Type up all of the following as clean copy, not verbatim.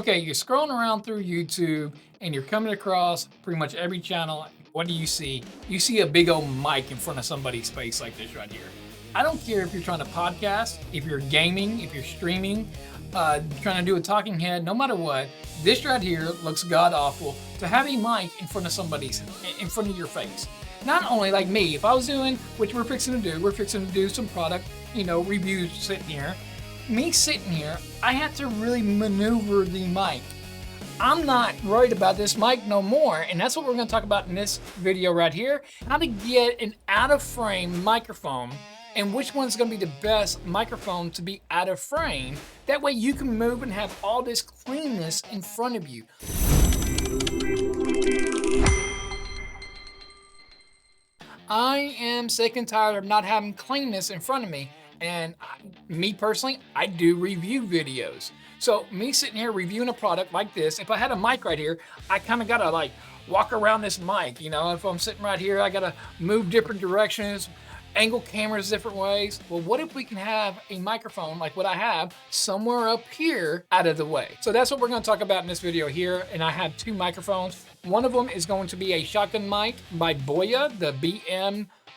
Okay, you're scrolling around through YouTube and you're coming across pretty much every channel. What do you see? You see a big old mic in front of somebody's face like this right here. I don't care if you're trying to podcast, if you're gaming, if you're streaming, trying to do a talking head, no matter what, this right here looks god awful to have a mic in front of your face. Not only like me, if I was doing, which we're fixing to do some product, reviews sitting here. Me sitting here, I have to really maneuver the mic. I'm not worried about this mic no more, and that's what we're going to talk about in this video right here. How to get an out of frame microphone and which one's going to be the best microphone to be out of frame. That way you can move and have all this cleanness in front of you. I am sick and tired of not having cleanness in front of me. And me personally, I do review videos. So me sitting here reviewing a product like this, if I had a mic right here, I kind of gotta like walk around this mic. If I'm sitting right here, I gotta move different directions, angle cameras different ways. Well, what if we can have a microphone like what I have somewhere up here out of the way? So that's what we're gonna talk about in this video here. And I have two microphones. One of them is going to be a shotgun mic by BOYA, the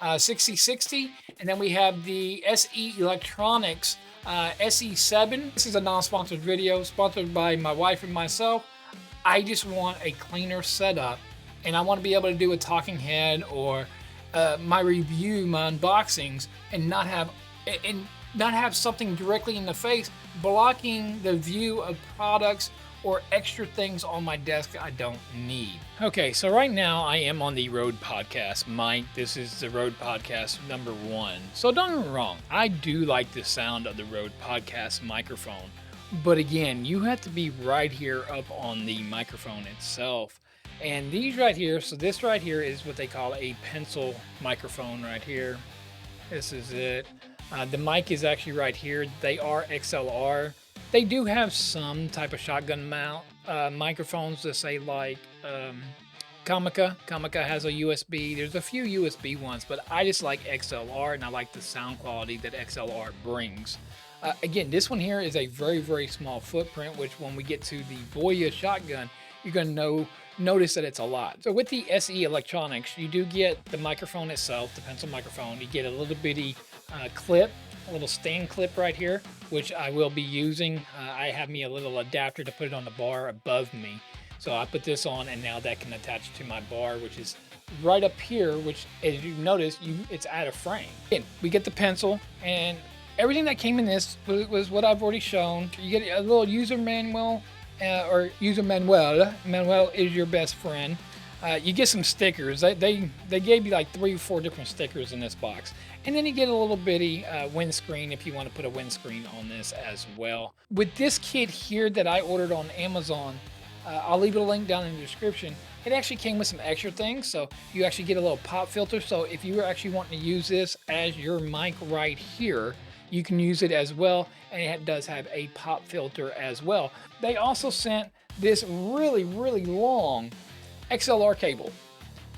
BM6060, and then we have the SE Electronics sE7. This is a non-sponsored video, sponsored by my wife and myself. I just want a cleaner setup, and I want to be able to do a talking head or my review, my unboxings, and not have something directly in the face blocking the view of products or extra things on my desk I don't need. Okay, so right now I am on the RØDE podcast mic. This is the RØDE podcast number 1. So don't get me wrong, I do like the sound of the RØDE podcast microphone. But again, you have to be right here up on the microphone itself. And these right here, so this right here is what they call a pencil microphone right here. This is it. The mic is actually right here. They are XLR. They do have some type of shotgun mount microphones that say like Comica. Comica has a USB. There's a few USB ones, but I just like XLR and I like the sound quality that XLR brings. Again, this one here is a very, very small footprint, which when we get to the BOYA shotgun, you're going to notice that it's a lot. So with the SE Electronics, you do get the microphone itself, the pencil microphone. You get a little bitty clip, a little stand clip right here, which I will be using. I have me a little adapter to put it on the bar above me. So I put this on and now that can attach to my bar, which is right up here, which as you notice, it's out of frame. Again, we get the pencil and everything that came in this was what I've already shown. You get a little user manual or user manual. Manuel is your best friend. You get some stickers. They gave you like 3 or 4 different stickers in this box. And then you get a little bitty windscreen if you want to put a windscreen on this as well. With this kit here that I ordered on Amazon, I'll leave a link down in the description. It actually came with some extra things. So you actually get a little pop filter. So if you were actually wanting to use this as your mic right here, you can use it as well. And it does have a pop filter as well. They also sent this really, really long XLR cable.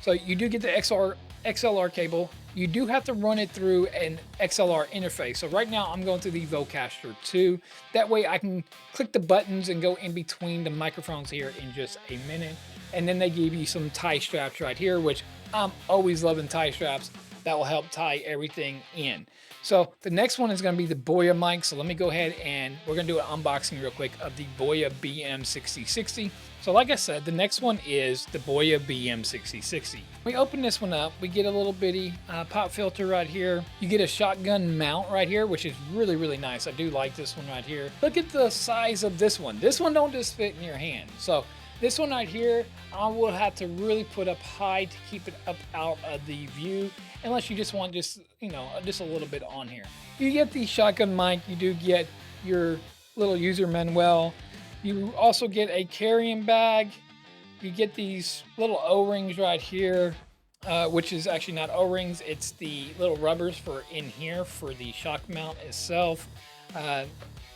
So you do get the XLR cable. You do have to run it through an XLR interface. So right now I'm going through the Vocaster 2. That way I can click the buttons and go in between the microphones here in just a minute. And then they give you some tie straps right here, which I'm always loving tie straps. That will help tie everything in. So the next one is going to be the BOYA mic. So let me go ahead and we're going to do an unboxing real quick of the BOYA BM6060. So like I said, the next one is the BOYA BM6060. We open this one up, we get a little bitty pop filter right here. You get a shotgun mount right here, which is really, really nice. I do like this one right here. Look at the size of this one. This one don't just fit in your hand. So this one right here, I will have to really put up high to keep it up out of the view, unless you just want just a little bit on here. You get the shotgun mic, you do get your little user manual. You also get a carrying bag. You get these little O-rings right here, which is actually not O-rings. It's the little rubbers for in here for the shock mount itself.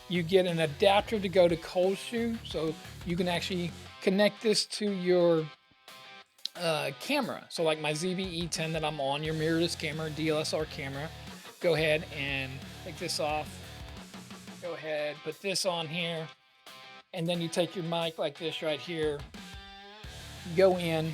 You get an adapter to go to cold shoe, so you can actually connect this to your camera. So like my ZV-E10 that I'm on, your mirrorless camera, DSLR camera. Go ahead and take this off. Go ahead, put this on here. and then you take your mic like this right here, go in,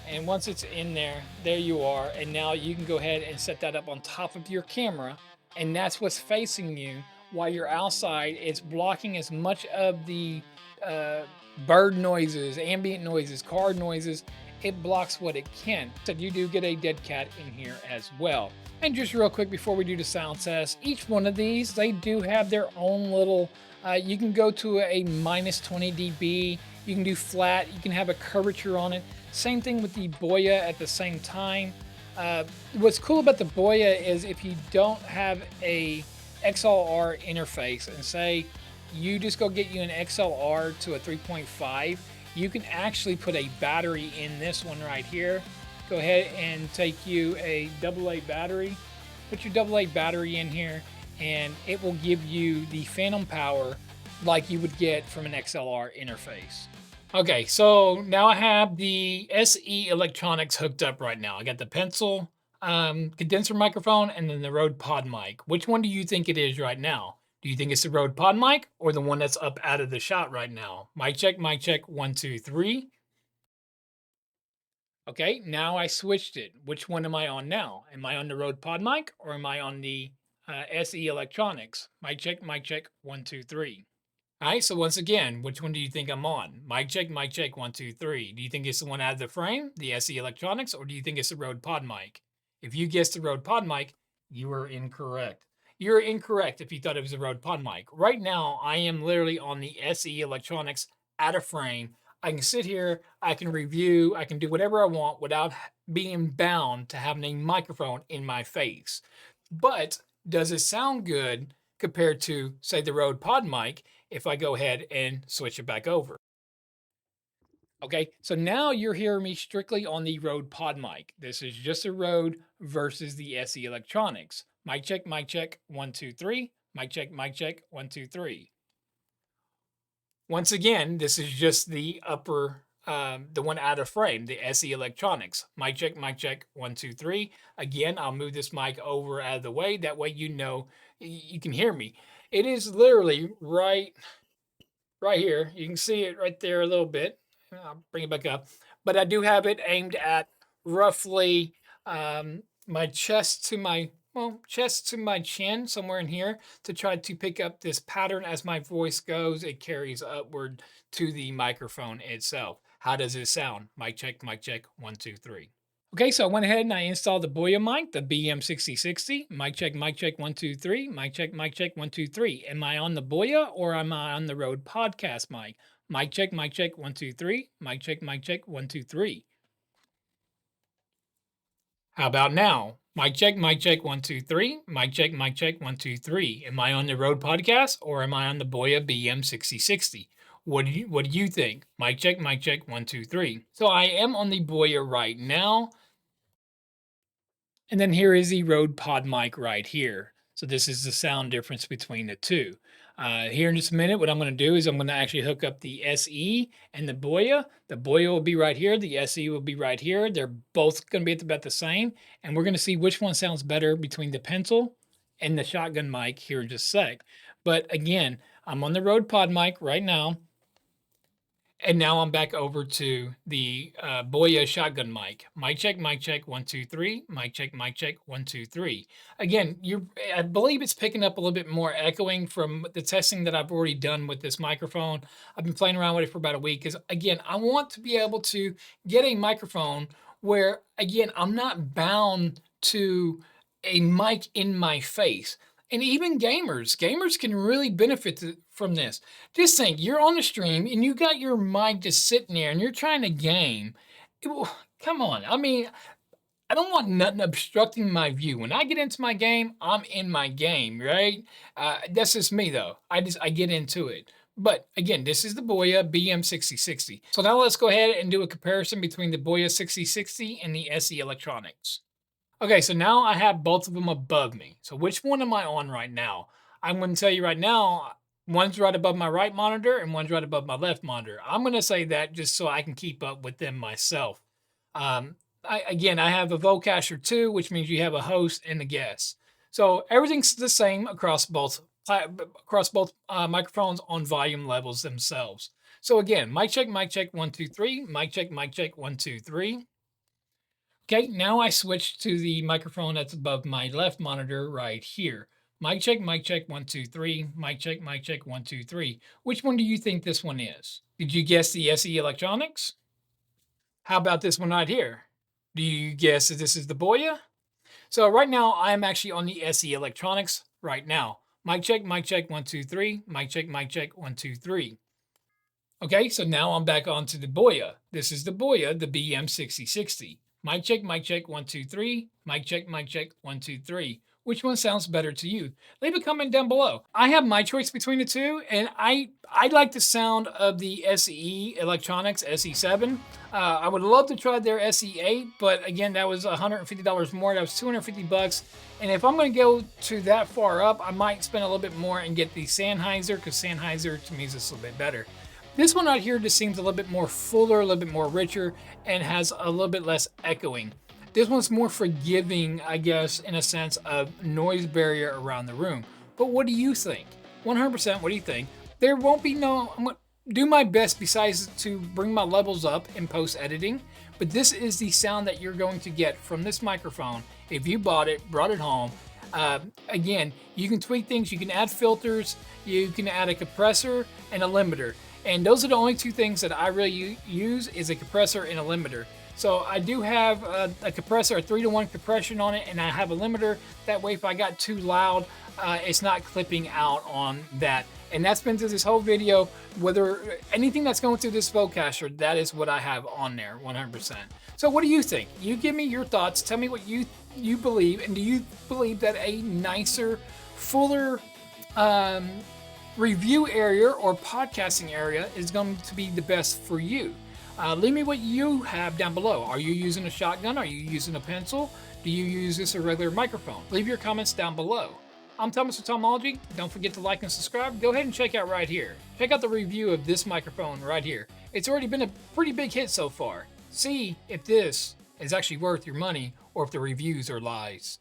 and once it's in there, there you are. And now you can go ahead and set that up on top of your camera, and that's what's facing you while you're outside. It's blocking as much of the uh, bird noises, ambient noises, car noises. It blocks what it can. So you do get a dead cat in here as well. And just real quick before we do the sound test, each one of these, they do have their own little, you can go to a minus 20 dB, you can do flat, you can have a curvature on it. Same thing with the BOYA at the same time. What's cool about the BOYA is if you don't have a XLR interface, and say you just go get you an XLR to a 3.5, you can actually put a battery in this one right here. Go ahead and take you a AA battery, put your AA battery in here, and it will give you the phantom power like you would get from an XLR interface. Okay, so now I have the SE Electronics hooked up right now. I got the pencil condenser microphone and then the Rode PodMic. Which one do you think it is right now? Do you think it's the Rode PodMic or the one that's up out of the shot right now? Mic check, 1, 2, 3. Okay, now I switched it. Which one am I on now? Am I on the Rode PodMic or am I on the SE Electronics? Mic check, 1, 2, 3. All right, so once again, which one do you think I'm on? Mic check, 1, 2, 3. Do you think it's the one out of the frame, the SE Electronics, or do you think it's the Rode PodMic? If you guessed the Rode PodMic, you were incorrect. You're incorrect if you thought it was a Rode PodMic. Right now, I am literally on the SE Electronics out of frame. I can sit here, I can review, I can do whatever I want without being bound to having a microphone in my face. But does it sound good compared to, say, the Rode PodMic if I go ahead and switch it back over? Okay, so now you're hearing me strictly on the Rode PodMic. This is just a Rode versus the SE Electronics. Mic check, 1, 2, 3. Mic check, 1, 2, 3. Once again, this is just the upper, the one out of frame, the SE Electronics. Mic check, 1, 2, 3. Again, I'll move this mic over out of the way. That way you know you can hear me. It is literally right here. You can see it right there a little bit. I'll bring it back up. But I do have it aimed at roughly my chest to my, well, chest to my chin, somewhere in here, to try to pick up this pattern as my voice goes. It carries upward to the microphone itself. How does it sound? Mic check, 1, 2, 3. Okay, so I went ahead and I installed the BOYA mic, the BM6060. Mic check, 1, 2, 3. Mic check, 1, 2, 3. Am I on the BOYA or am I on the Rode podcast mic? Mic check, 1, 2, 3. Mic check, 1, 2, 3. How about now? Mic check, 1, 2, 3. Mic check, 1, 2, 3. Am I on the Rode podcast or am I on the BOYA BM6060? What do you think? Mic check, 1, 2, 3. So I am on the BOYA right now. And then here is the Rode PodMic right here. So this is the sound difference between the two. Here in just a minute, what I'm going to do is I'm going to actually hook up the SE and the BOYA. The BOYA will be right here. The SE will be right here. They're both going to be about the same. And we're going to see which one sounds better between the pencil and the shotgun mic here in just a sec. But again, I'm on the Rode PodMic right now. And now I'm back over to the BOYA shotgun mic. Mic check, 1, 2, 3. Mic check, 1, 2, 3. Again, I believe it's picking up a little bit more echoing from the testing that I've already done with this microphone. I've been playing around with it for about a week because, again, I want to be able to get a microphone where, again, I'm not bound to a mic in my face. And even gamers can really benefit from this. Just think, you're on the stream and you got your mic just sitting there and you're trying to game. Come on. I mean, I don't want nothing obstructing my view. When I get into my game, I'm in my game, right? That's just me though. I get into it. But again, this is the BOYA BM6060. So now let's go ahead and do a comparison between the BOYA 6060 and the SE Electronics. Okay, so now I have both of them above me. So which one am I on right now? I'm going to tell you right now, one's right above my right monitor and one's right above my left monitor. I'm going to say that just so I can keep up with them myself. Again, I have a Vocaster 2, which means you have a host and a guest. So everything's the same across both across both microphones on volume levels themselves. So again, mic check, 1, 2, 3, mic check, 1, 2, 3. Okay, now I switch to the microphone that's above my left monitor right here. Mic check, 1, 2, 3, mic check, 1, 2, 3. Which one do you think this one is? Did you guess the SE Electronics? How about this one right here? Do you guess that this is the BOYA? So right now I'm actually on the SE Electronics right now. Mic check, 1, 2, 3, mic check, 1, 2, 3. Okay, so now I'm back onto the BOYA. This is the BOYA, the BM6060. Mic check, 1, 2, 3. Mic check, 1, 2, 3. Which one sounds better to you? Leave a comment down below. I have my choice between the two, and I like the sound of the SE Electronics sE7. I would love to try their sE8, but again, that was $150 more. That was $250. And if I'm going to go to that far up, I might spend a little bit more and get the Sennheiser, because Sennheiser to me is just a little bit better. This one right here just seems a little bit more fuller, a little bit more richer, and has a little bit less echoing. This one's more forgiving, I guess, in a sense of noise barrier around the room. But what do you think? 100%, what do you think? There won't be no, I'm gonna do my best besides to bring my levels up in post-editing, but this is the sound that you're going to get from this microphone if you brought it home. Again, you can tweak things, you can add filters, you can add a compressor and a limiter. And those are the only two things that I really use, is a compressor and a limiter. So I do have a compressor, a 3-to-1 compression on it, and I have a limiter. That way if I got too loud, it's not clipping out on that. And that's been through this whole video. Whether anything that's going through this Vocaster, that is what I have on there, 100%. So what do you think? You give me your thoughts. Tell me what you believe. And do you believe that a nicer, fuller review area or podcasting area is going to be the best for you? Leave me what you have down below. Are you using a shotgun? Are you using a pencil? Do you use this a regular microphone? Leave your comments down below. I'm Thomas with Tomology. Don't forget to like and subscribe. Go ahead and check out right here. Check out the review of this microphone right here. It's already been a pretty big hit so far. See if this is actually worth your money or if the reviews are lies.